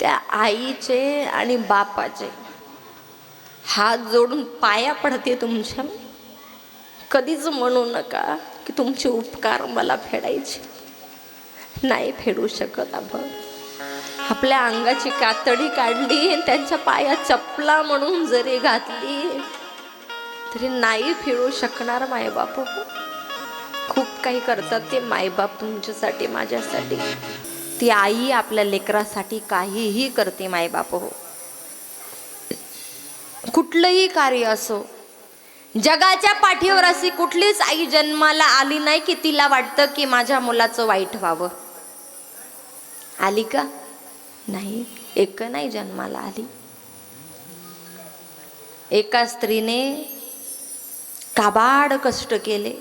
त्या आईचे आणि बापाचे हात जोडून पाया पडते तुमच्या. कधीच म्हणू नका की तुमचे उपकार मला फेडायचे. नाही फेडू शकत आपण. आपल्या अंगाची कातडी काढली, त्यांच्या पायात चपला म्हणून जरी घातली तरी नाही फेडू शकणार मायबाप. खूप काही करतात ते मायबाप तुमच्यासाठी, माझ्यासाठी. ती आई आपल्या लेकरासाठी काहीही करते मायबाप हो. कुठलंही कार्य असो. जगाच्या पाठीवर अशी कुठलीच आई जन्माला आली नाही की तिला वाटतं की माझ्या मुलाचं वाईट व्हावं. आली का? नाही. एक नाही जन्माला आली. एका स्त्रीने काबाड कष्ट केले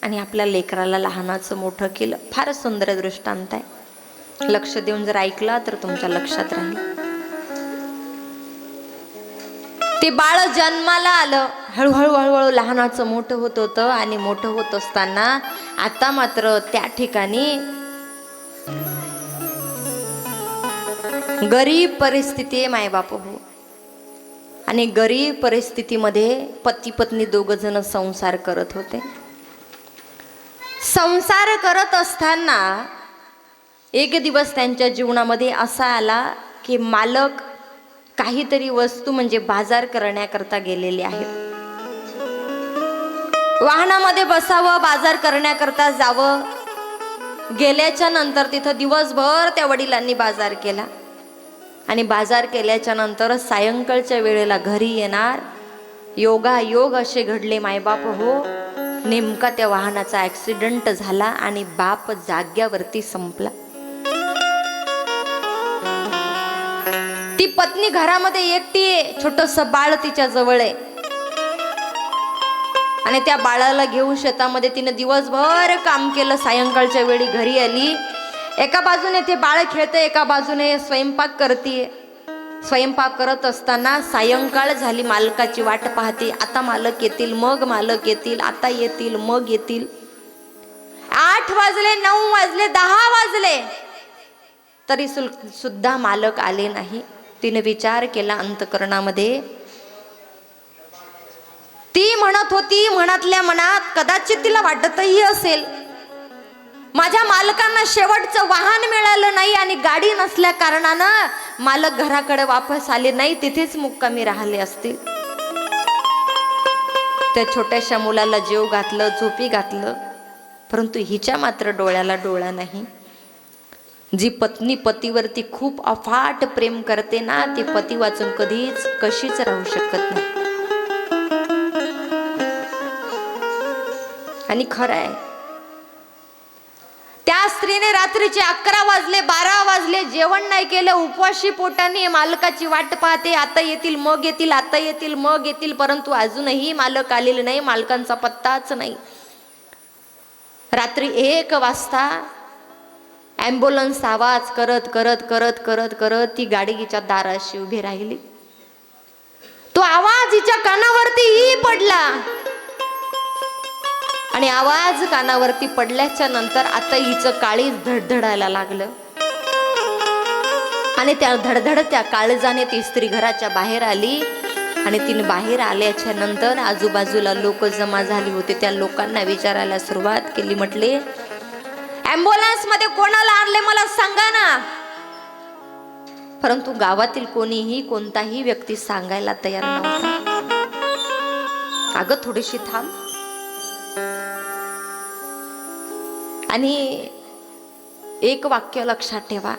आणि आपल्या लेकराला लहानाचं मोठं केलं. फार सुंदर दृष्टांत आहे. लक्ष देऊन जर ऐकला तर तुमच्या लक्षात राहील. ते बाळ जन्माला आलं, हळूहळू हळूहळू लहानाचं मोठं होत होतं आणि मोठं होत असताना आता मात्र त्या ठिकाणी गरीब परिस्थिती आहे मायबाप हो. आणि गरीब परिस्थितीमध्ये पती पत्नी दोघं जण संसार करत होते. संसार करत असताना एक दिवस त्यांच्या जीवनामध्ये असा आला की मालक काहीतरी वस्तू म्हणजे बाजार करण्याकरता गेलेले आहेत. वाहनामध्ये बसावं, बाजार करण्याकरता जावं. गेल्याच्या नंतर तिथं दिवसभर त्या वडिलांनी बाजार केला आणि बाजार केल्याच्या नंतर सायंकाळच्या वेळेला घरी येणार. योगायोग असे घडले मायबाप हो. नेमका त्या वाहनाचा ऍक्सिडेंट झाला आणि बाप जाग्यावरती संपला. ती पत्नी घरामध्ये एकटी आहे. छोटंसं बाळ तिच्या जवळ आहे आणि त्या बाळाला घेऊन शेतामध्ये तिने दिवसभर काम केलं. सायंकाळच्या वेळी घरी आली. एका बाजूने ते बाळ खेळते, एका बाजूने स्वयंपाक करते. स्वयंपाक करत असताना सायंकाळ झाली. मालकाची वाट पाहते. आता मालक येतील, मग मालक येतील, आता येतील, मग येतील. 8 वाजले, 9 वाजले, 10 वाजले तरी सुद्धा मालक आले नाही. तिने विचार केला अंतकरणामध्ये. ती म्हणत होती मनातल्या मनात, कदाचित तिला वाटतही असेल माझ्या मालकांना शेवटचं वाहन मिळालं नाही आणि गाडी नसल्या कारणानं मालक घराकडे वापस आले नाही, तिथेच मुक्कामी राहिले असतील. त्या छोट्याशा मुलाला जेव घातलं, झोपी घातलं, परंतु हिच्या मात्र डोळ्याला डोळा नाही. जी पत्नी पतीवरती खूप अफाट प्रेम करते ना, ती पती वाचून कधीच कशीच राहू शकत नाही. आणि खरं आहे, त्या स्त्रीने रात्रीचे 11 वाजले, 12 वाजले, जेवण नाही केलं, उपवाशी पोटाने मालकाची वाट पाहते. आता येतील, मग येतील, आता येतील, मग येतील, परंतु अजूनही मालक आलेले नाही. मालकांचा पत्ताच नाही. रात्री 1 वाजता ॲम्ब्युलन्स आवाज करत करत करत करत करत ती गाडी हिच्या दाराशी उभी राहिली. तो आवाज हिच्या कानावरतीही पडला आणि आवाज कानावरती पडल्याच्या नंतर आता हिचं काळीज धडधडायला लागलं आणि त्या धडधडत्या काळजाने ती स्त्री घराच्या बाहेर आली. आणि तिने बाहेर आल्याच्या नंतर आजूबाजूला लोक जमा झाली होते. त्या लोकांना विचारायला सुरुवात केली. म्हटले, ॲम्ब्युलन्स मध्ये कोणाला आणले मला सांगा ना. परंतु गावातील कोणीही कोणताही व्यक्ती सांगायला तयार नव्हता. अगं थोडीशी थांब. आणि एक वाक्य लक्षात ठेवा,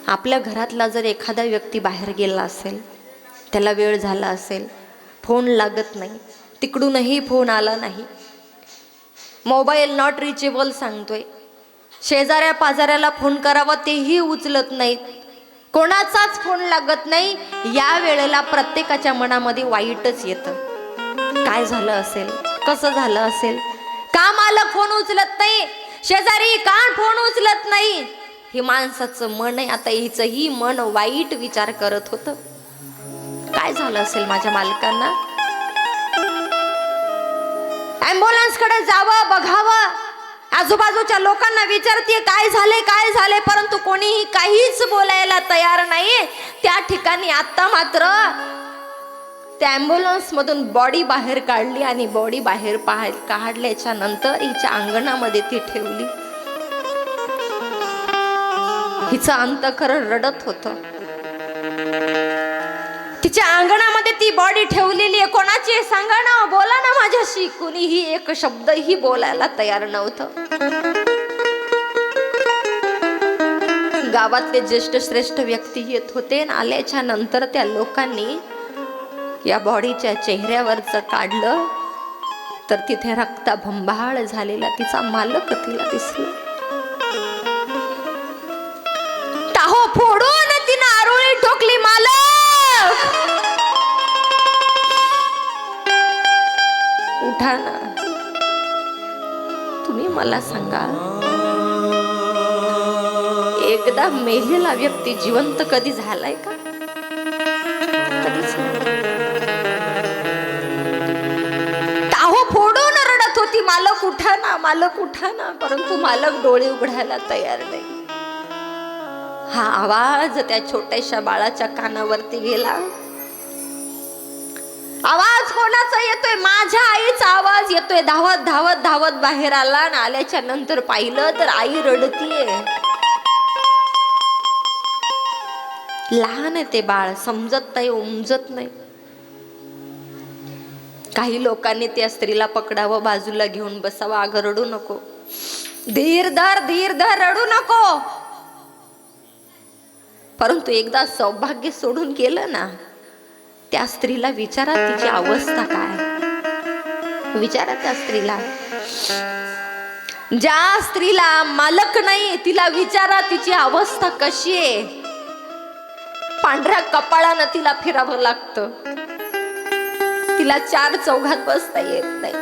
आपल्या घरातला जर एखादा व्यक्ती बाहेर गेला असेल, त्याला वेळ झाला असेल, फोन लागत नाही, तिकडूनही फोन आला नाही, मोबाईल नॉट रिचेबल सांगतोय, शेजाऱ्या पाजाऱ्याला फोन करावा तेही उचलत नाहीत, कोणाचाच फोन लागत नाही, या वेळेला प्रत्येकाच्या मनामध्ये वाईटच येतं. काय झालं असेल, कसं झालं असेल, का मालक फोन उचलत नाही, शेजारी का फोन उचलत नाही, हे माणसाचं मन आहे. आता हिचंही मन वाईट विचार करत होतं. काय झालं असेल माझ्या मालकांना. ॲम्ब्युलन्स कडे जावं, बघावं, आजूबाजूच्या लोकांना विचारते काय झाले, परंतु कोणीही काहीच बोलायला तयार नाही. त्या ठिकाणी आता मात्र त्या ॲम्ब्युलन्स मधून बॉडी बाहेर काढली आणि बॉडी बाहेर काढल्याच्या नंतर हिच्या अंगणामध्ये ती ठेवली. हिचं अंतःकरण रडत होतं. तिच्या अंगणामध्ये ती बॉडी ठेवलेली आहे. कोणाची आहे सांगा ना, बोला ना माझ्याशी. कुणीही एक शब्दही बोलायला तयार नव्हतं. गावातले ज्येष्ठ श्रेष्ठ व्यक्ती येत होते. आल्याच्या नंतर त्या लोकांनी या बॉडीच्या चेहऱ्यावरचं काढलं तर तिथे रक्ताभंबाळ झालेला तिचा मालक तिला दिसला. टाहो फोडून तिनं आरोळी ठोकली. मालक उठा ना, तुम्ही मला सांगा, एकदा मेलेला व्यक्ती जिवंत कधी झालाय का? कधीच नाही. टाहो फोडून रडत होती, मालक उठा ना, मालक उठा ना, परंतु मालक डोळे उघडायला तयार नाही. हा आवाज त्या छोट्याशा बाळाच्या कानावरती गेला. आवाज कोणाचा येतोय? माझ्या आईचा आवाज येतोय. धावत धावत धावत बाहेर आला आणि आल्याच्या नंतर पाहिलं तर आई रडतीये. लहान आहे ते बाळ, समजत नाही, उमजत नाही. काही लोकांनी त्या स्त्रीला पकडावं, बाजूला घेऊन बसावं. अगं रडू नको, धीर धर, धीर धर, रडू नको. परंतु एकदा सौभाग्य सोडून गेलं ना, त्या स्त्रीला विचारा तिची अवस्था काय. विचारा त्या स्त्रीला, ज्या स्त्रीला मालक नाही तिला विचारा तिची अवस्था कशी आहे. पांढऱ्या कपाळानं तिला फिरावं लागतं. तिला चार चौघात बसता येत नाही.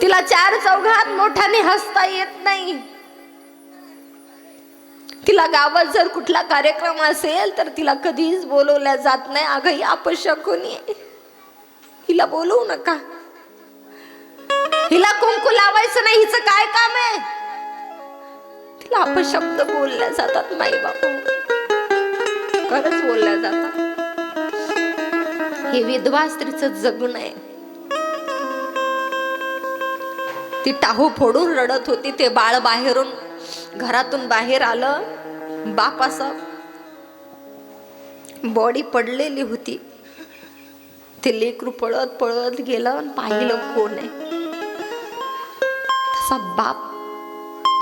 तिला चार चौघात मोठ्याने हसता येत नाही. तिला गावात जर कुठला कार्यक्रम असेल तर तिला कधीच बोलवल्या जात नाही. अगं ही अपशकुनी आहे, हिला बोलवू नका, हिला कुंकू लावायचं नाही, हिचं काय काम आहे. तिला अपशब्द बोलल्या जातात. माई बाबा खरंच बोलल्या जातात. हे विधवा स्त्रीचं जगणं आहे. ती टाहू फोडून रडत होती. ते बाळ बाहेरून घरातून बाहेर आलं. बाप असं बॉडी पडलेली होती. ते लेकरू पळत पळत गेलं आणि पाहिलं कोण आहे. तसा बाप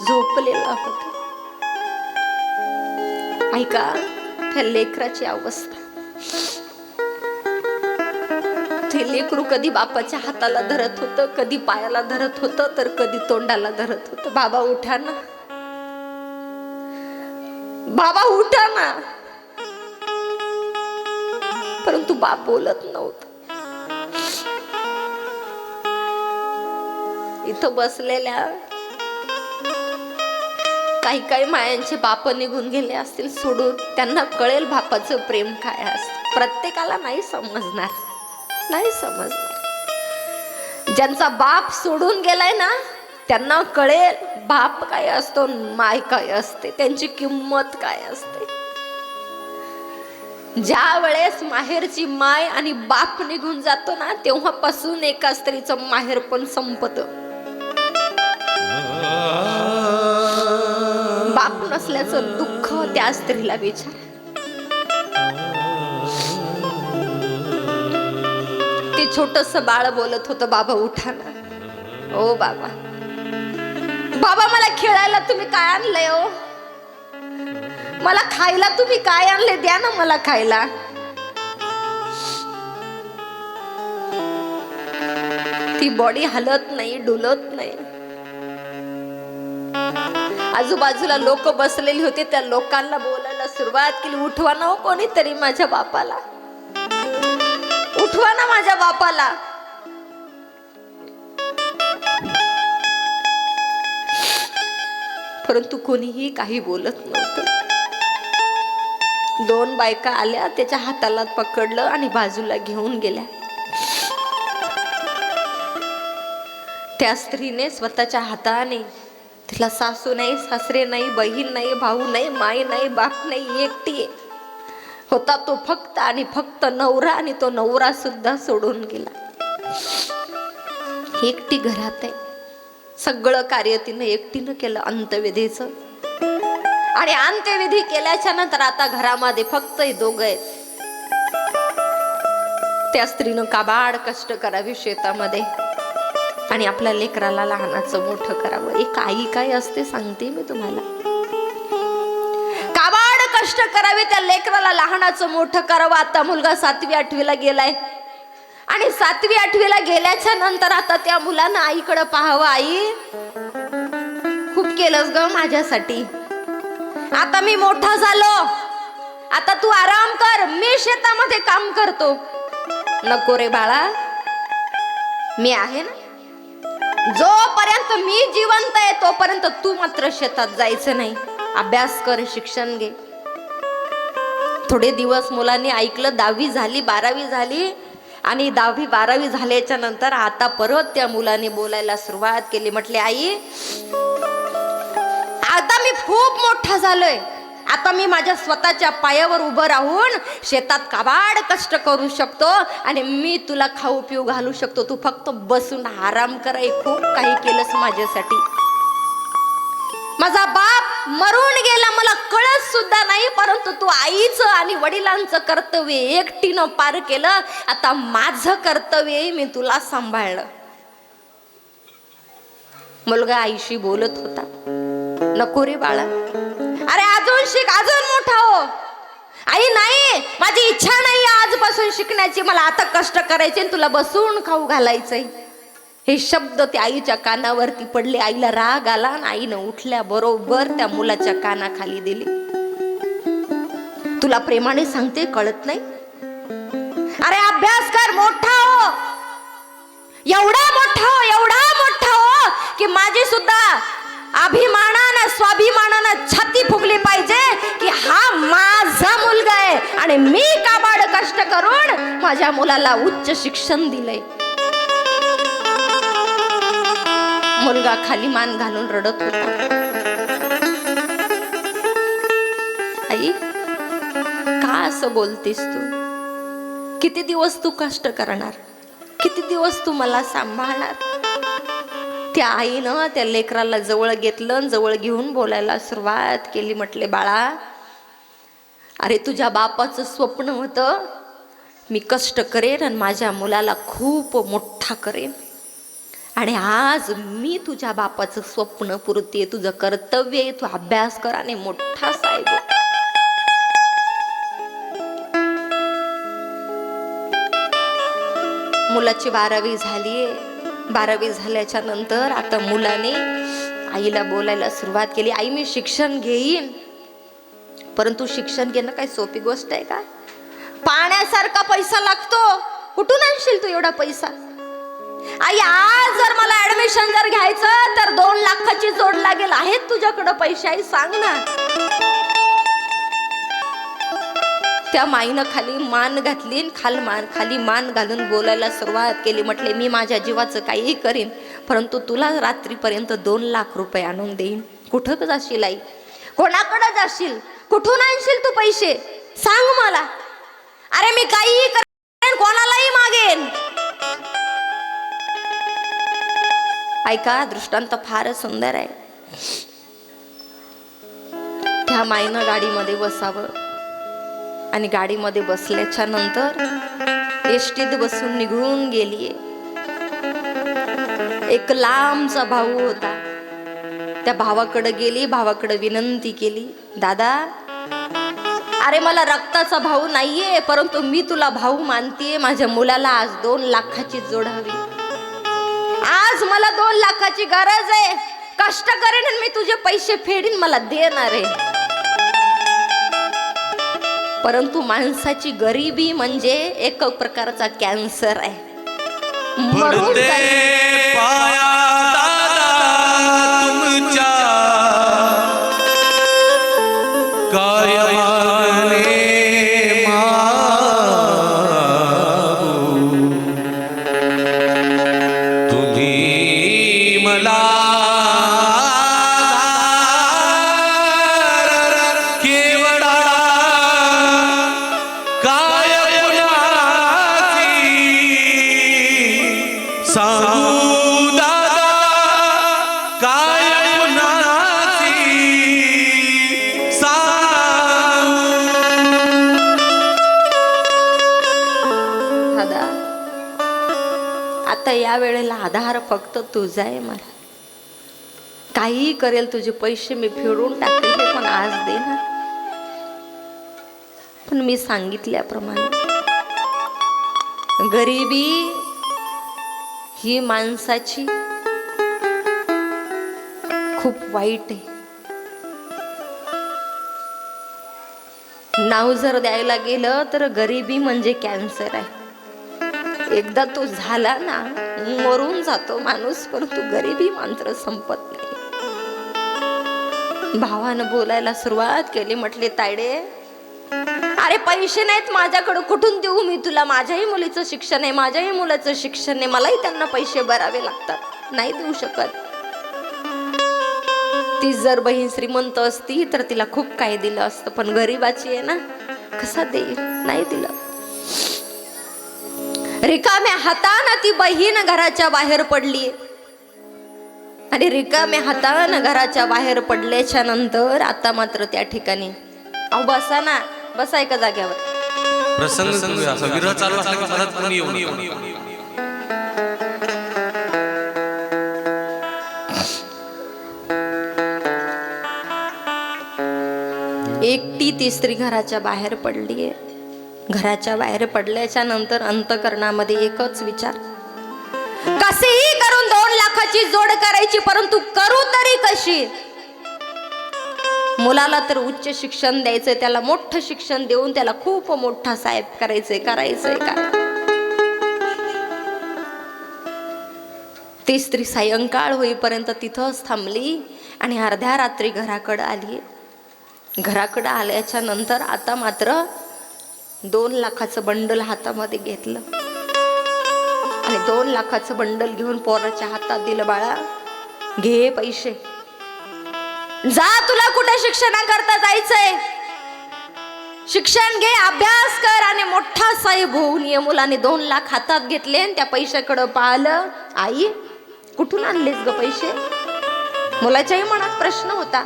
झोपलेला होता. ऐका त्या लेकराची अवस्था. ते लेकरू कधी बापाच्या हाताला धरत होतं, कधी पायाला धरत होतं, तर कधी तोंडाला धरत होतं. बाबा उठा ना, बाबा उठा ना. परंतु बाप बोलत नव्हता. इथं बसलेल्या काही काही मायांचे बाप निघून गेले असतील सोडून. त्यांना कळेल बापाचं प्रेम काय असतं. प्रत्येकाला नाही समजणार, नाही समजणार. ज्यांचा बाप सोडून गेलाय ना त्यांना कळेल बाप काय असतो, माय काय असते, त्यांची किंमत काय असते. ज्या वेळेस माहेरची माय आणि बाप निघून जातो ना, तेव्हापासून एका स्त्रीचं माहेर पण संपत. बाप नसल्याचं दुःख त्या स्त्रीला विचार. ते छोटस बाळ बोलत होतं, बाबा उठा ना. ओ बाबा, बाबा मला खेळायला तुम्ही काय आणलंय? ओ मला खायला तुम्ही काय आणले? द्या ना मला खायला. ती बॉडी हलत नाही, डुलत नाही. आजूबाजूला लोक बसलेली होते. त्या लोकांना बोलायला सुरुवात केली, उठवा ना कोणीतरी माझ्या बापाला, उठवा ना माझ्या बापाला. परंतु कोणीही काही बोलत नव्हतं. दोन बायका आल्या, त्याच्या हाताला पकडलं आणि बाजूला घेऊन गेल्या. त्या स्त्रीने स्वतःच्या हाताने, तिला सासू नाही, सासरे नाही, बहीण नाही, भाऊ नाही, माई नाही, बाप नाही, एकटी होता तो फक्त आणि फक्त नवरा, आणि तो नवरा सुद्धा सोडून गेला. एकटी घरात आहे. सगळं कार्य तिनं एकटीनं केलं अंत्यविधीचं. आणि अंत्यविधी केल्याच्या नंतर आता घरामध्ये फक्त दोघं आहेत. त्या स्त्रीनं काबाड कष्ट करावी शेतामध्ये आणि आपल्या लेकराला लहानाचं मोठं करावं. एक आई काय असते सांगते मी तुम्हाला. काबाड कष्ट करावे, त्या लेकराला लहानाचं मोठं करावं. आता मुलगा 7वी 8वीला गेलाय आणि 7वी 8वीला गेल्याच्या नंतर आता त्या मुलानं आईकडे पाहावं. आई खूप केलंस ग माझ्यासाठी, आता मी मोठा झालो, आता तू आराम कर, मी शेतामध्ये काम करतो. नको रे बाळा, मी आहे ना, जोपर्यंत मी जिवंत आहे तोपर्यंत तू मात्र शेतात जायचं नाही. अभ्यास कर, शिक्षण घे. थोडे दिवस मुलांनी ऐकलं. 10वी झाली, 12वी झाली आणि 10वी 12वी झाल्याच्या नंतर आता परत त्या मुलाने बोलायला सुरुवात केली. म्हटले आई, आता मी खूप मोठा झालोय, आता मी माझ्या स्वतःच्या पायावर उभं राहून शेतात काबाड कष्ट करू शकतो आणि मी तुला खाऊ पिऊ घालू शकतो. तू फक्त बसून आराम कर. खूप काही केलंस माझ्यासाठी. माझा बाप मरून गेला, मला कळत सुद्धा नाही, परंतु तू आईचं आणि वडिलांचं कर्तव्य एकटीनं पार केलं. आता माझं कर्तव्य मी तुला सांभाळलं. मुलगा आईशी बोलत होता. नको रे बाळा, अरे अजून शिक, अजून मोठा हो. आई नाही, माझी इच्छा नाही आजपासून शिकण्याची, मला आता कष्ट करायचे, तुला बसून खाऊ घालायचंय. हे शब्द त्या आईच्या कानावरती पडले. आईला राग आला आणि आईनं उठल्या बरोबर त्या मुलाच्या कानाखाली दिली. तुला प्रेमाने सांगते, कळत नाही? अरे अभ्यास कर, मोठा हो, एवढा मोठा हो, एवढा मोठा हो की माझी सुद्धा अभिमानानं स्वाभिमानानं छाती फुगली पाहिजे की हा माझा मुलगा आहे आणि मी काबाड कष्ट करून माझ्या मुलाला उच्च शिक्षण दिलंय. मुलगा खाली मान घालून रडत होता. आई, का असं बोलतेस तू? किती दिवस तू कष्ट करणार? किती दिवस तू मला सांभाळणार? त्या आईनं त्या लेकराला जवळ घेतलं, जवळ घेऊन बोलायला सुरुवात केली. म्हटले, बाळा, अरे तुझ्या बापाचं स्वप्न होतं, मी कष्ट करेन आणि माझ्या मुलाला खूप मोठा करेन, आणि आज मी तुझ्या बापाचं स्वप्न पुरते. तुझं कर्तव्य आहे, तू अभ्यास कर आणि मोठा साहेब. मुलाची 12वी झालीये. 12वी झाल्याच्या नंतर आता मुलाने आईला बोलायला सुरुवात केली. आई, मी शिक्षण घेईन, परंतु शिक्षण घेणं काही सोपी गोष्ट आहे का? पाण्यासारखा पैसा लागतो. कुठून आणशील तू एवढा पैसा? आई, आज जर मला ऍडमिशन जर घ्यायचं तर 2 लाखाची जोड लागेल. आहेत तुझ्याकडे पैसे? आई सांग ना. त्या माईनं खाली मान घातली, खाली मान घालून बोलायला सुरुवात केली. म्हटले, मी माझ्या जीवाचं काही करीन, परंतु तुला रात्रीपर्यंत 2 लाख रुपये आणून देईन. कुठं जाशील आई? कोणाकडे जाशील? कुठून आणशील तू पैसे? सांग मला. अरे मी काही करेन, कोणालाही मागेन. ऐका, दृष्टांत फारच सुंदर आहे. त्या माईनं गाडीमध्ये बसावं आणि गाडीमध्ये बसल्याच्या नंतर एसटीत बसून निघून गेलीये. एक लांबचा भाऊ होता. त्या भावाकडे गेली, भावाकडे विनंती केली, दादा, अरे मला रक्ताचा भाऊ नाहीये, परंतु मी तुला भाऊ मानतीये. माझ्या मुलाला आज 2 लाखाची जोड हवी. आज मला 2 लाखाची गरज आहे. कष्ट करेन आणि मी तुझे पैसे फेडीन, मला देणार आहे. परंतु माणसाची गरिबी म्हणजे एक प्रकारचा कॅन्सर आहे. मरून पाया दादा तुमच्या काय मागणे मागू, तुम्ही आता या वेळेला आधार फक्त तुझा आहे मला. काही करेल तुझे पैसे मी फेडून टाकले, पण आज दे ना. पण मी सांगितल्याप्रमाणे गरिबी ही माणसाची खूप वाईट आहे. नाव जर द्यायला गेलं तर गरिबी म्हणजे कॅन्सर आहे. एकदा तो झाला ना मरून जातो माणूस, परंतु गरिबी मात्र संपत नाही. भावानं बोलायला सुरुवात केली, म्हटले तायडे अरे पैसे नाहीत माझ्याकडे, कुठून देऊ मी तुला? माझ्याही मुलीचं शिक्षण आहे, माझ्याही मुलाचं शिक्षण आहे, मलाही त्यांना पैसे भरावे लागतात, नाही देऊ शकत. ती जर बहीण श्रीमंत असती तर तिला खूप काही दिलं असतं, पण गरीबाची आहे ना, कसा देईल? नाही दिलं. रिकाम्या हातानं ती बहीण घराच्या बाहेर पडली, आणि रिकाम्या हातानं घराच्या बाहेर पडल्याच्या नंतर आता मात्र त्या ठिकाणी अहो बसा ना, बसाय का जाग्यावर. प्रसंग असा विरह चालू असला की मदत कोणी येऊ नये. एकटी ती स्त्री घराच्या बाहेर पडलीये. घराच्या बाहेर पडल्याच्या नंतर अंतकरणामध्ये एकच विचार, कसेही करून 2 लाखाची जोड करायची, परंतु करू तरी कशी? मुलाला तर उच्च शिक्षण द्यायचंय, त्याला मोठं शिक्षण देऊन त्याला खूप मोठा साहेब करायचंय काय? ती स्त्री सायंकाळ होईपर्यंत तिथंच थांबली आणि अर्ध्या रात्री घराकडे आली. घराकडे आल्याच्या नंतर आता मात्र 2 लाखाचं बंडल हातामध्ये घेतलं आणि 2 लाखाचं बंडल घेऊन पोराच्या हातात दिलं. बाळा घे पैसे, जा, तुला कुठे शिक्षणाकरता जायचंय, शिक्षण घे, अभ्यास कर आणि मोठा साहेब होऊन ये. मुलाने 2 लाख हातात घेतले आणि त्या पैशाकडे पाहिलं. आई कुठून आणलेस ग पैसे? मुलाच्याही मनात प्रश्न होता,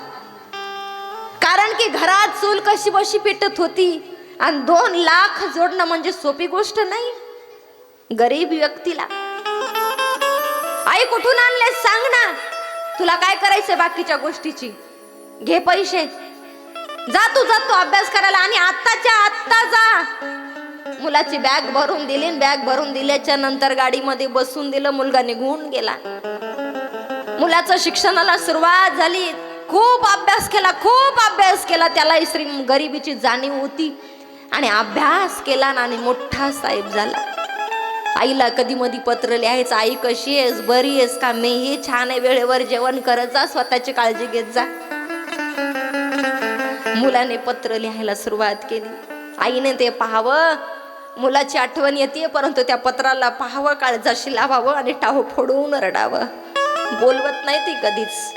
कारण की घरात चूल कशी बशी पेटत होती आणि 2 लाख जोडणं म्हणजे सोपी गोष्ट नाही गरीब व्यक्तीला. आई कुठून आणलेस सांग ना, तुला काय करायचंय बाकीच्या गोष्टीची, घे पैसे, जा तू अभ्यास करायला आणि आत्ताच्या आत्ता जा. मुलाची बॅग भरून दिली, बॅग भरून दिल्याच्या नंतर गाडीमध्ये बसून दिलं. मुलगा निघून गेला. मुलाचं शिक्षणाला सुरुवात झाली. खूप अभ्यास केला, त्याला श्री गरिबीची जाणीव होती आणि अभ्यास केला आणि मोठा साहेब झाला. आईला कधी मधी पत्र लिहायचं, आई कशी आहेस, बरी आहेस का? मी हे छान आहे, वेळेवर जेवण करत जा, स्वतःची काळजी घेत जा. मुलाने पत्र लिहायला सुरुवात केली. आईने ते पाहावं, मुलाची आठवण येते, परंतु त्या पत्राला पाहावं, काळजाशी लावावं आणि टाहो फोडून रडावं. बोलवत नाही ती कधीच.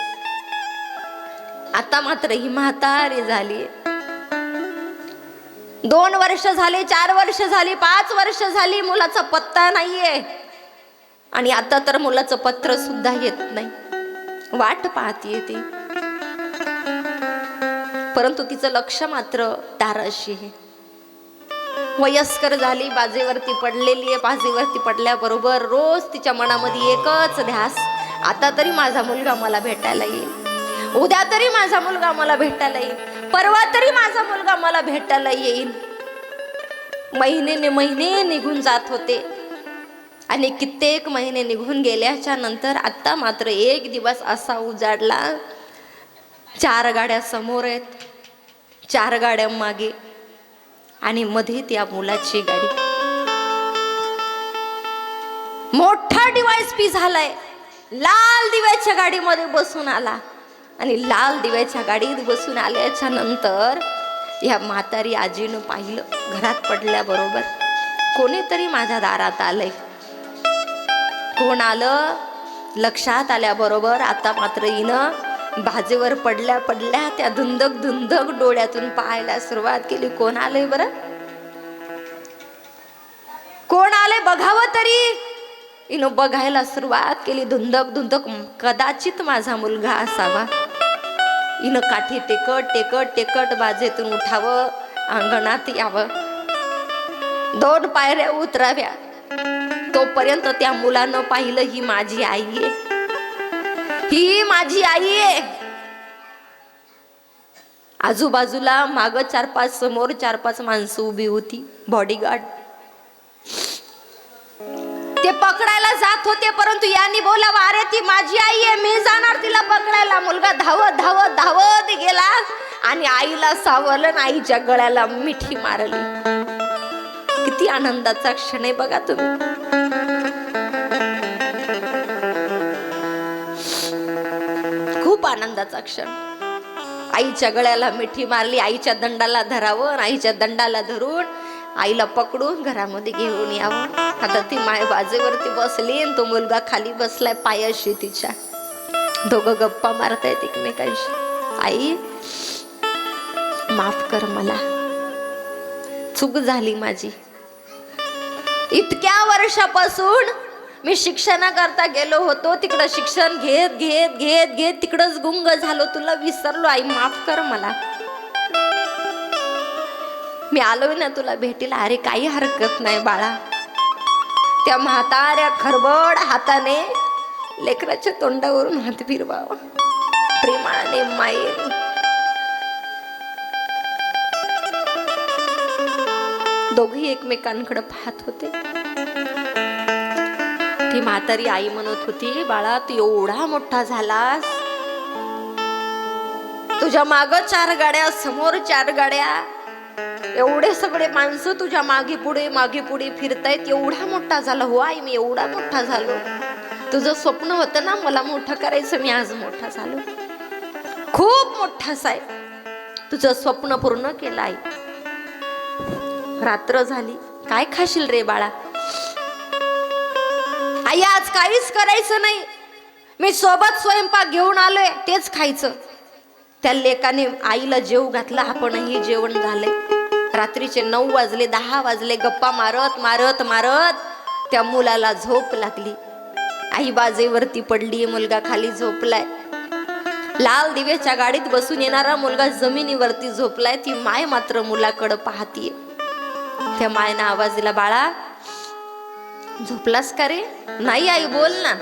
आता मात्र ही म्हातारी झाली. 2 वर्ष झाली, 4 वर्ष झाली, 5 वर्ष झाली, मुलाचा पत्ता नाहीये आणि आता तर मुलाचं पत्र सुद्धा येत नाही. वाट पाहतीये ती, परंतु तिचं लक्ष मात्र दाराशी आहे. वयस्कर झाली, बाजेवरती पडलेली आहे. बाजेवरती पडल्याबरोबर रोज तिच्या मनामध्ये एकच ध्यास, आता तरी माझा मुलगा मला भेटायला येईल, उद्या तरी माझा मुलगा मला भेटायला येईल, परवा तरी माझा मुलगा मला भेटायला येईल. महिने निघून जात होते आणि कित्येक महिने निघून गेल्याच्या नंतर आता मात्र एक दिवस असा उजाडला, 4 गाड्या समोर आहेत, 4 गाड्या मागे आणि मध्ये त्या मुलाची गाडी. मोठा डिवाइस पी झालाय, लाल दिव्याच्या गाडीमध्ये बसून आला आणि लाल दिव्याच्या गाडीत बसून आल्याच्या नंतर ह्या म्हातारी आजीनं पाहिलं. घरात पडल्याबरोबर कोणीतरी माझ्या दारात आलंय. कोण आलं लक्षात आल्याबरोबर आता मात्र हिनं बाजेवर पडल्या पडल्या त्या धुंदक डोळ्यातून पाहायला सुरुवात केली. कोण आलंय बरं, कोण आलंय बघावं तरी. हिनं बघायला सुरुवात केली. धुंदक कदाचित माझा मुलगा असावा. हिनं काठी टेकट बाजेतून उठावं, अंगणात यावं, 2 पायऱ्या उतराव्या. तोपर्यंत त्या मुलानं पाहिलं ही माझी आई आहे, ही माझी आई आहे. आजूबाजूला माग 4-5, समोर 4-5 माणसं उभी होती, बॉडीगार्ड. ते पकडायला जात होते, परंतु यांनी बोलावं, अरे ती माझी आई आहे, मी जाणार तिला पकडायला. मुलगा धावत धावत धावत गेला आणि आईला सावरलं आणि आईच्या गळ्याला मिठी मारली. किती आनंदाचा क्षण आहे बघा तुम्ही. खूप आनंदाचा क्षण. आईच्या गळ्याला मिठी मारली, आईच्या दंडाला धरावं, आईच्या दंडाला धरून आईला पकडून घरामध्ये घेऊन यावं. आता ती माय बाजेवरती बसली आणि तो मुलगा खाली बसलाय पायाशी तिच्या. दोघं गप्पा मारतायत एकमेकांशी. आई माफ कर, मला चूक झाली माझी. इतक्या वर्षापासून मी शिक्षणाकरता गेलो होतो, तिकडं शिक्षण घेत घेत घेत घेत तिकडच गुंग झालो, तुला विसरलो. आई माफ कर मला. मी आलोय ना तुला भेटीला. अरे काही हरकत नाही बाळा. त्या म्हाताऱ्या खरबड हाताने लेकराच्या तोंडावरून हात फिरवावा, प्रेमाने मायेने. दोघी एकमेकांकडे पाहत होते. ती म्हातारी आई म्हणत होती, बाळा तू एवढा मोठा झालास, तुझ्या माग 4 गाड्या, समोर 4 गाड्या, एवढे सगळे माणसं तुझ्या मागे पुढे फिरतायत, एवढा मोठा झाला. हो आई मी एवढा मोठा झालो. तुझं स्वप्न होतं ना मला मोठं करायचं, मी आज मोठा झालो. खूप मोठाच आहे. तुझं स्वप्न पूर्ण केलं आई. रात्र झाली, काय खाशील रे बाळा? आई आज काहीच करायचं नाही, मी सोबत स्वयंपाक घेऊन आलोय, तेच खायचं. त्या लेकाने आईला जेव घातला, आपणही जेवण झालंय. रात्रीचे 9 वाजले, 10 वाजले. गप्पा मारत मारत मारत त्या मुलाला झोप लागली. आई बाजेवरती पडली, मुलगा खाली झोपलाय. लाल दिव्याच्या गाडीत बसून येणारा मुलगा जमिनीवरती झोपलाय. ती माय मात्र मुलाकडं पाहतीये. त्या मायनं आवाज दिला, बाळा झोपलास का रे? नाही आई बोल ना.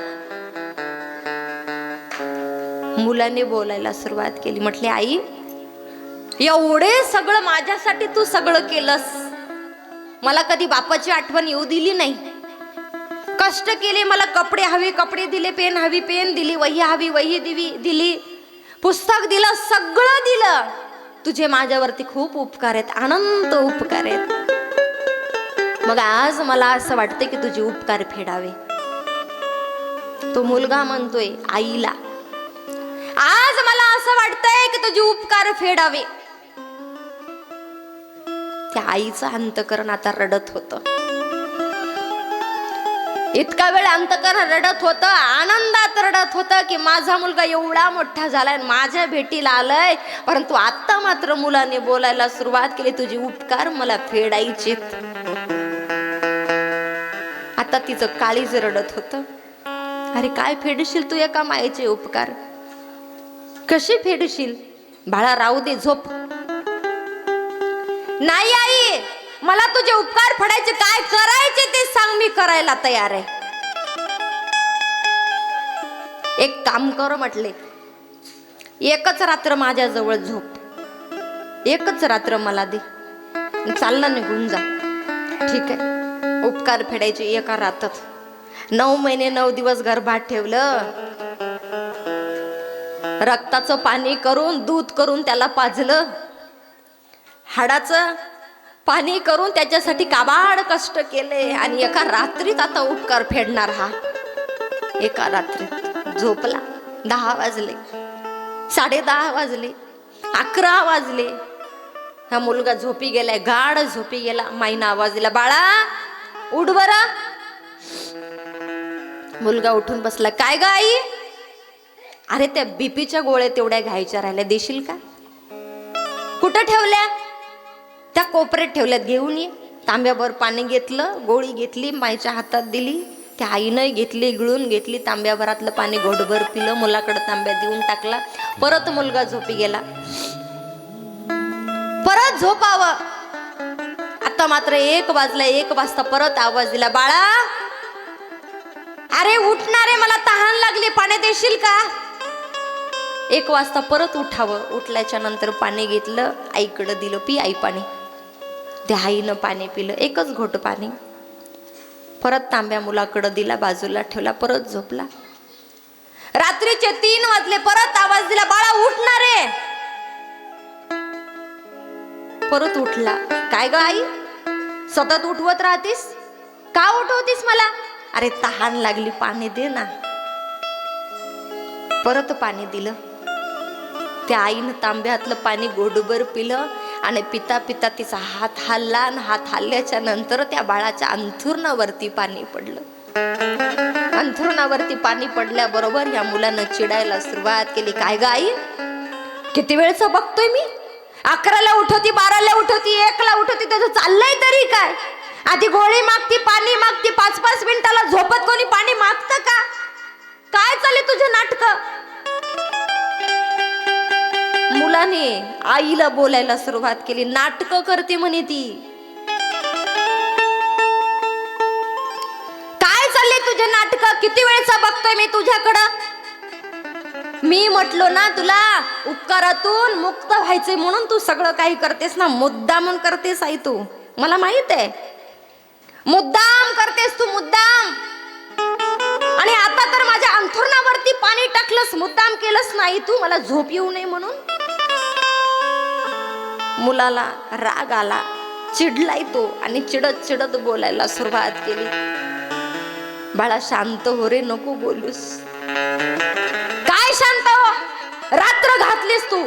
मुलाने बोलायला सुरुवात केली. म्हटले आई एवढे सगळं माझ्यासाठी तू सगळं केलंस, मला कधी बापाची आठवण येऊ दिली नाही. कष्ट केले, मला कपडे हवे कपडे दिले, पेन हवी पेन दिली, वही हवी वही दिली, पुस्तक दिलं, सगळं दिलं. तुझे माझ्यावरती खूप उपकार आहेत, अनंत उपकार आहेत. मग आज मला असं वाटतं की तुझे उपकार फेडावे. तो मुलगा म्हणतोय आईला, आज मला असं वाटतंय की तुझे उपकार फेडावे. त्या आईचं अंतकरण आता रडत होतं. इतका वेळ अंतकरण रडत होतं, आनंदात रडत होतं की माझा मुलगा एवढा मोठा झालाय, माझ्या भेटीला आलाय. परंतु आता मात्र मुलाने बोलायला सुरुवात केली, तुझे उपकार मला फेडायचे. आता तिचं काळीज रडत होतं. अरे काय फेडशील तू एका मायेचे उपकार? कशी फेडशील? बाळा राहू दे, झोप. नाही आई, मला तुझे उपकार फेडायचे, काय करायचे ते सांग, मी करायला तयार आहे. एक काम कर म्हटले, एकच रात्र माझ्या जवळ झोप, एकच रात्र मला दे, चालला निघून जा. ठीक आहे. उपकार फेडायचे एका रात्रात. 9 महिने 9 दिवस गर्भात ठेवलं, रक्ताचं पाणी करून दूध करून त्याला पाजलं, हाडाचं पाणी करून त्याच्यासाठी काबाड कष्ट केले, आणि एका रात्रीत आता उपकार फेडणार हा. एका रात्रीत झोपला. 10 वाजले, 10:30 वाजले, 11 वाजले. हा मुलगा झोपी गेलाय, गाढ झोपी गेला. माईनं आवाज दिला, बाळा उठ बरा. मुलगा उठून बसला. काय ग आई? अरे त्या बीपीच्या गोळ्या तेवढ्या घ्यायच्या राहिल्या, देशील का? कुठं ठेवल्या? त्या कोपऱ्यात ठेवल्यात, घेऊन ये. तांब्याभर पाणी घेतलं, गोळी घेतली, माईच्या हातात दिली. त्या आईनं घेतली, गिळून घेतली, तांब्याभरातलं पाणी घोटभर पिलं, मुलाकडे तांब्या देऊन टाकला. परत मुलगा झोपी गेला. परत झोपावं. आता मात्र 1 वाजला. 1 वाजता परत आवाज दिला, बाळा अरे उठणारे, मला तहान लागली, पाणी देशील का? 1 वाजता परत उठावं. उठल्याच्या नंतर पाणी घेतलं, आईकडं दिलं, पी आई पाणी. त्या आईनं पाणी पिलं, 1च घोट पाणी. परत तांब्या मुलाकडं दिला, बाजूला ठेवला, परत झोपला. रात्रीचे 3 वाजले, परत आवाज दिला, बाळा उठणारे. परत उठला. काय ग आई, सतत उठवत राहतीस, का उठवतीस मला? अरे तहान लागली, पाणी दे ना. परत पाणी दिलं. त्या आईनं तांब्यातलं पाणी गोडभर पिलं आणि पिता पिता तिचा हात हल्ला आणि हात हल्ल्याच्या नंतर त्या बाळाच्या अंथरुणावरती पाणी पडलं. अंथरुणावरती पाणी पडल्याबरोबर या मुलानं चिडायला सुरुवात केली. काय ग आई, किती वेळचं बघतोय मी? 11ला उठवती, 12ला उठवती, 1ला उठवती, त्याचं चाललंय तरी काय? आधी गोळी मागती, पाणी मागती, 5-5 मिनिटाला झोपत कोणी पाणी मागतं का? काय चालले तुझे नाटक? मुलाने आईला बोलायला सुरुवात केली. नाटक करते म्हणे ती. काय चालले तुझे नाटक? किती वेळचा बघतोय मी तुझ्याकडं? मी म्हटलो ना तुला, उपकारातून मुक्त व्हायचे म्हणून तू सगळं काही करतेस ना. मुद्दाम करतेस आई तू, मला माहित आहे. मुद्दाम करतेस तू, मुद्दाम. आणि आता तर माझ्या अंथरुणावरती पाणी टाकलंस, मुद्दाम केलंस नाही तू, मला झोप येऊ नये म्हणून. मुलाला राग आला, चिडलाय तो आणि चिडत चिडत बोलायला सुरुवात केली. बाळा शांत हो रे, नको बोलूस. काय शांत हो? रात्र घातलीस तू.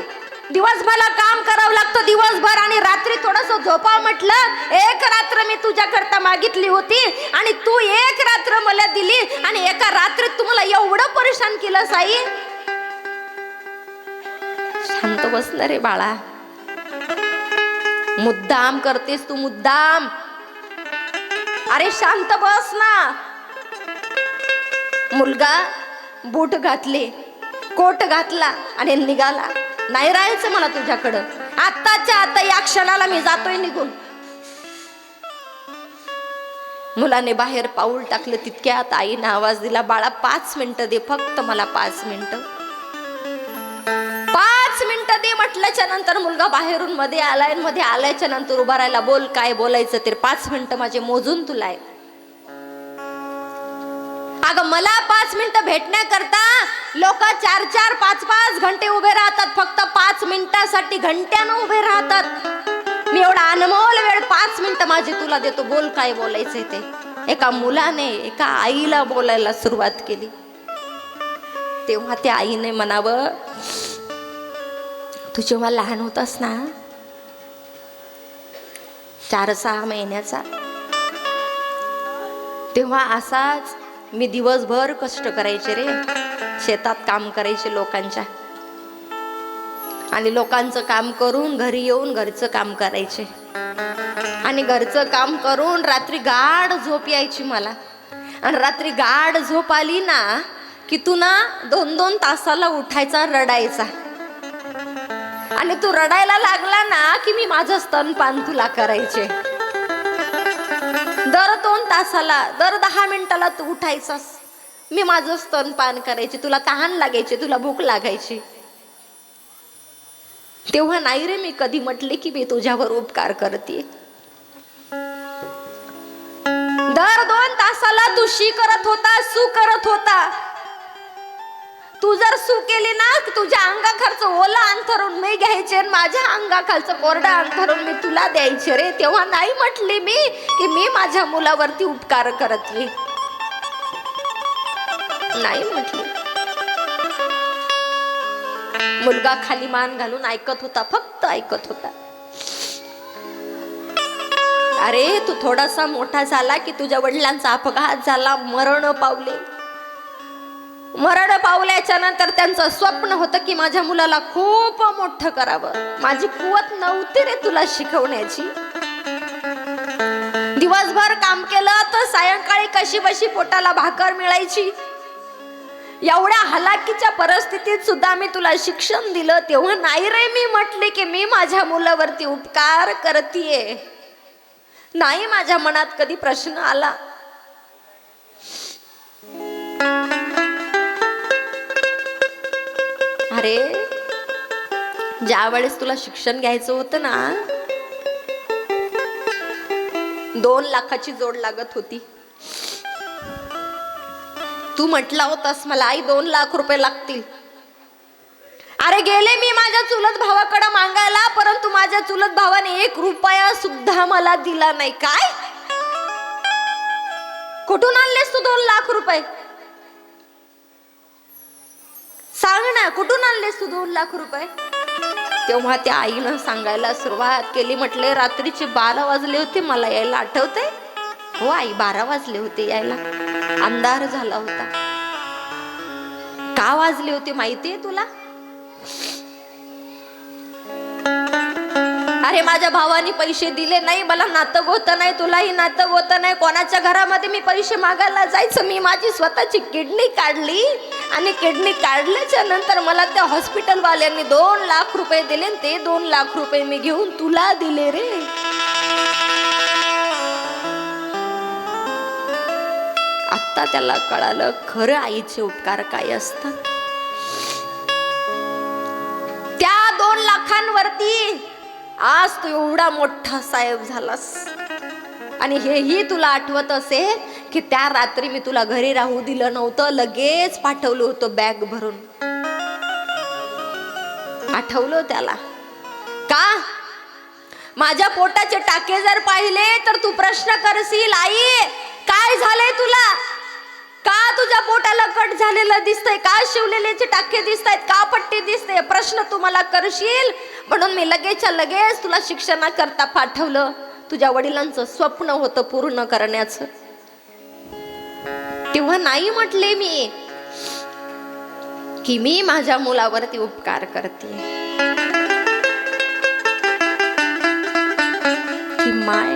दिवसभर काम करावं लागतं दिवसभर, आणि रात्री थोडस झोपावं म्हटलं. 1 रात्र मी तुझ्याकरता मागितली होती आणि तू 1 रात्र मला दिली, आणि एका रात्रीत तुम्हाला एवढं परेशान केलं. साई शांत बस ना रे बाळा. मुद्दाम करतेस तू, मुद्दाम. अरे शांत बस ना. मुलगा बूट घातले, कोट घातला आणि निघाला. नाही राहायचं मला तुझ्याकडं, आत्ताच्या आता या क्षणाला मी जातोय निघून. मुलाने बाहेर पाऊल टाकलं, तितक्यात आईने आवाज दिला, बाळा 5 मिनिटं दे, फक्त मला 5 मिनिटं. 5 मिनिटं दे म्हटल्याच्या नंतर मुलगा बाहेरून मध्ये आलाय. मध्ये आल्याच्या नंतर उभा राहिला. बोल काय बोलायचं ते. 5 मिनिटं माझे मोजून तुला आहे. अगं मला 5 मिनिटं भेटण्याकरता लोक 4-4, 5-5 घंटे उभे राहतात. फक्त 5 मिनिटासाठी घंट्यानं उभे राहतात. मी एवढा अनमोल वेळ 5 मिनिटं माझी तुला देतो. बोल काय बोलायचंय ते. एका मुलाने एका आईला बोलायला सुरुवात केली. तेव्हा त्या आईने म्हणावं, तू जेव्हा लहान होतास ना, 4-6 महिन्याचा, तेव्हा असाच मी दिवसभर कष्ट करायचे रे. शेतात काम करायचे लोकांच्या, आणि लोकांचं काम करून घरी येऊन घरचं काम करायचे, आणि घरचं काम करून रात्री गाढ झोप यायची मला. आणि रात्री गाढ झोप आली ना की तू ना 2-2 तासाला उठायचा, रडायचा. आणि तू रडायला लागला ना की मी माझं स्तनपान तुला करायचे. दर 2 तासाला, दर 10 मिनिटाला तू उठायचास, मी माझं स्तनपान करायचे. तुला तहान लागायची, तुला भूक लागायची. तेव्हा नाही रे मी कधी म्हटले की मी तुझ्यावर उपकार करते. दर 2 तासाला तू शी करत होता, सू करत होता. तू जर सू केली ना, तुझ्या अंगाखालचं ओला अंथरून मी घ्यायचे आणि माझ्या अंगाखालचं कोरडं अंथरून मी तुला द्यायचे रे. तेव्हा नाही म्हटली मी की मी माझ्या मुलावरती उपकार करते, नाही म्हटली. मुलगा खाली मान घालून ऐकत होता, फक्त ऐकत होता. अरे तू थोडासा मोठा झाला की तुझ्या वडिलांचा अपघात झाला, मरण पावले. मरण पावल्याच्या नंतर त्यांचं स्वप्न होतं की माझ्या मुलाला खूप मोठं करावं. माझी कुवत नव्हती रे तुला शिकवण्याची. दिवसभर काम केलं तर सायंकाळी कशी बशी पोटाला भाकर मिळायची. एवढ्या हलाखीच्या परिस्थितीत सुद्धा मी तुला शिक्षण दिलं. तेव्हा नाही रे मी म्हटले की मी माझ्या मुलावरती उपकार करतीये. नाही माझ्या मनात कधी प्रश्न आला. अरे ज्या वेळेस तुला शिक्षण घ्यायचं होतं ना, 2 लाखाची जोड लागत होती. तू म्हटला होतास मला आई 2 लाख रुपये लागतील. अरे गेले मी माझ्या चुलत भावाकडे मागायला, परंतु माझ्या चुलत भावाने 1 रुपया सुद्धा मला दिला नाही. काय? कुठून आणलेस तू 2 लाख रुपये? सांग ना, कुठून आणलेस तू 2 लाख रुपये? तेव्हा त्या आईनं सांगायला सुरुवात केली. म्हटले रात्रीचे 12 वाजले होते मला यायला, आठवते? हो आई, 12 वाजले होते यायला, अंधार झाला होता. का वाजले होते माहितीये तुला? अरे माझ्या भावाने पैसे दिले नाही, मला नातं गोतं नाही, तुलाही नातं गोतं नाही. कोणाच्या घरामध्ये मी पैसे मागायला जायचं? मी माझी स्वतःची किडनी काढली आणि किडनी काढल्याच्या नंतर मला त्या हॉस्पिटल वाल्यांनी 2 लाख रुपये दिले. ते 2 लाख रुपये मी घेऊन तुला दिले रे. आता त्याला कळालं खरं आईचे उपकार काय असतात. त्या 2 लाखांवरती आज तू एवढा मोठा साहेब झालास. आणि हेही तुला आठवत असेल की त्या रात्री मी तुला घरी राहू दिलं नव्हतं, लगेच पाठवलं होतं बॅग भरून. आठवलं त्याला का? माझ्या पोटाचे टाके जर पाहिले तर तू प्रश्न करशील, आई काय झालंय तुला? का तुझ्या पोटाला कट झालेलं दिसतंय? का शिवलेलेचे टाके दिसतायत? का पट्टी दिसते? प्रश्न तू मला करशील. म्हणून मी लगेचच्या लगेच तुला शिक्षणाकरता पाठवलं. तुझ्या वडिलांचं स्वप्न होतं पूर्ण करण्याचं. तेव्हा नाही म्हटले मी की मी माझ्या मुलावरती उपकार करते. की माय,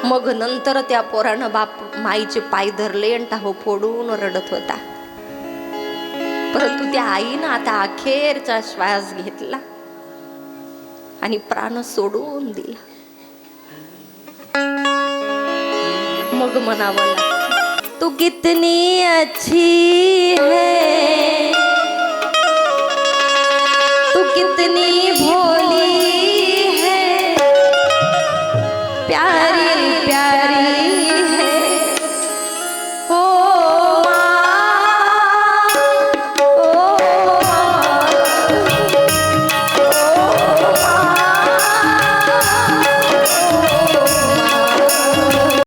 मग नंतर त्या पोरानं माईचे पाय धरले आणि टाहो फोडून रडत होता. परंतु त्या आईनं आता अखेरचा श्वास घेतला आणि प्राण सोडून दिला. मग म्हणावं लागतं, तू कितनी अच्छी है, तू कितनी भोली